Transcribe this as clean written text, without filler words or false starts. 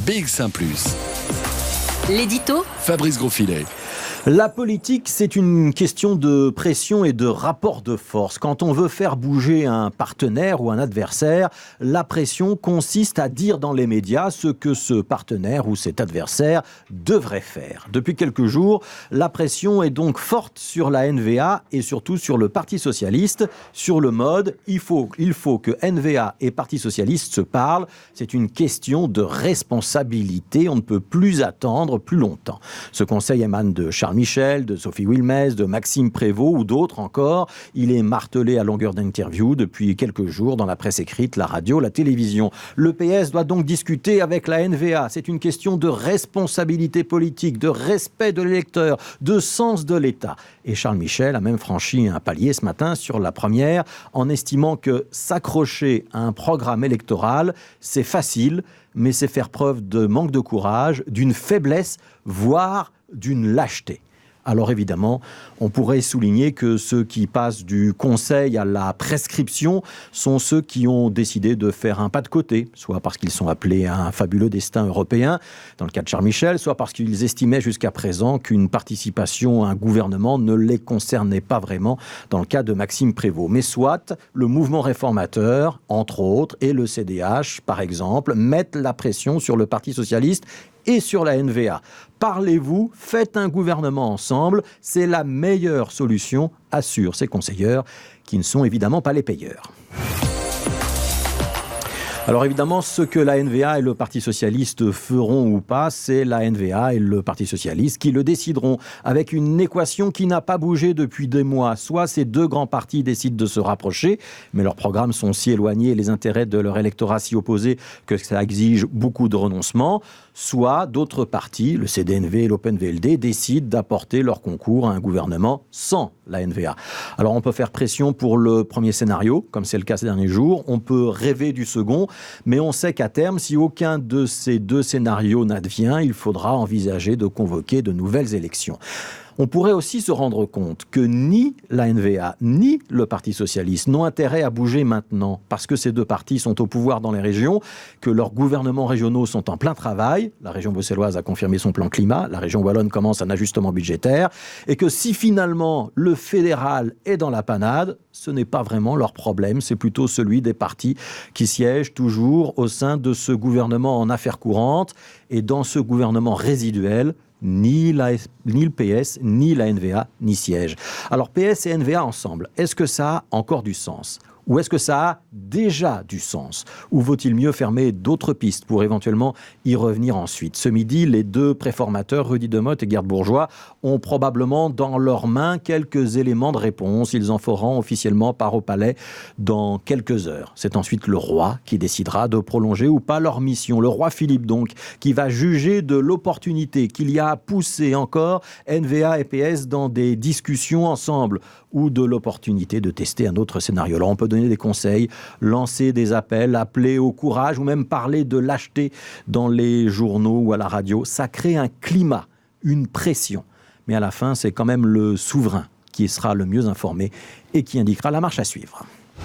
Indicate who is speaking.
Speaker 1: BX1 +.
Speaker 2: L'édito
Speaker 1: Fabrice Grosfilet.
Speaker 3: La politique, c'est une question de pression et de rapport de force. Quand on veut faire bouger un partenaire ou un adversaire, la pression consiste à dire dans les médias ce que ce partenaire ou cet adversaire devrait faire. Depuis quelques jours, la pression est donc forte sur la NVA et surtout sur le Parti socialiste, sur le mode « il faut que NVA et Parti socialiste se parlent ». C'est une question de responsabilité, on ne peut plus attendre plus longtemps. Ce conseil émane de Charles Michel, de Sophie Wilmès, de Maxime Prévost ou d'autres encore. Il est martelé à longueur d'interview depuis quelques jours dans la presse écrite, la radio, la télévision. Le PS doit donc discuter avec la NVA. C'est une question de responsabilité politique, de respect de l'électeur, de sens de l'État. Et Charles Michel a même franchi un palier ce matin sur la première en estimant que s'accrocher à un programme électoral, c'est facile, mais c'est faire preuve de manque de courage, d'une faiblesse, voire d'une lâcheté. Alors évidemment, on pourrait souligner que ceux qui passent du conseil à la prescription sont ceux qui ont décidé de faire un pas de côté, soit parce qu'ils sont appelés à un fabuleux destin européen, dans le cas de Charles Michel, soit parce qu'ils estimaient jusqu'à présent qu'une participation à un gouvernement ne les concernait pas vraiment, dans le cas de Maxime Prévost. Mais soit le mouvement réformateur, entre autres, et le CDH, par exemple, mettent la pression sur le Parti socialiste et sur la NVA. Parlez-vous, faites un gouvernement ensemble, c'est la meilleure solution, assurent ces conseilleurs, qui ne sont évidemment pas les payeurs. Alors évidemment, ce que la NVA et le Parti socialiste feront ou pas, c'est la NVA et le Parti socialiste qui le décideront avec une équation qui n'a pas bougé depuis des mois. Soit ces deux grands partis décident de se rapprocher, mais leurs programmes sont si éloignés et les intérêts de leur électorat si opposés que ça exige beaucoup de renoncements. Soit d'autres partis, le CDNV et l'OpenVLD, décident d'apporter leur concours à un gouvernement sans la NVA. Alors on peut faire pression pour le premier scénario, comme c'est le cas ces derniers jours. On peut rêver du second, mais on sait qu'à terme, si aucun de ces deux scénarios n'advient, il faudra envisager de convoquer de nouvelles élections. On pourrait aussi se rendre compte que ni la NVA ni le Parti socialiste n'ont intérêt à bouger maintenant parce que ces deux partis sont au pouvoir dans les régions, que leurs gouvernements régionaux sont en plein travail. La région bruxelloise a confirmé son plan climat, la région wallonne commence un ajustement budgétaire et que si finalement le fédéral est dans la panade, ce n'est pas vraiment leur problème, c'est plutôt celui des partis qui siègent toujours au sein de ce gouvernement en affaires courantes et dans ce gouvernement résiduel. Ni le PS, ni la NVA n'y siègent. Alors PS et NVA ensemble, est-ce que ça a encore du sens ? Ou est-ce que ça a déjà du sens ? Ou vaut-il mieux fermer d'autres pistes pour éventuellement y revenir ensuite ? Ce midi, les deux préformateurs, Rudy Demotte et Gerd Bourgeois, ont probablement dans leurs mains quelques éléments de réponse. Ils en feront officiellement part au palais dans quelques heures. C'est ensuite le roi qui décidera de prolonger ou pas leur mission. Le roi Philippe donc, qui va juger de l'opportunité qu'il y a à pousser encore NVA et PS dans des discussions ensemble ou de l'opportunité de tester un autre scénario. Alors on peut donner des conseils, lancer des appels, appeler au courage ou même parler de lâcheté dans les journaux ou à la radio. Ça crée un climat, une pression. Mais à la fin, c'est quand même le souverain qui sera le mieux informé et qui indiquera la marche à suivre.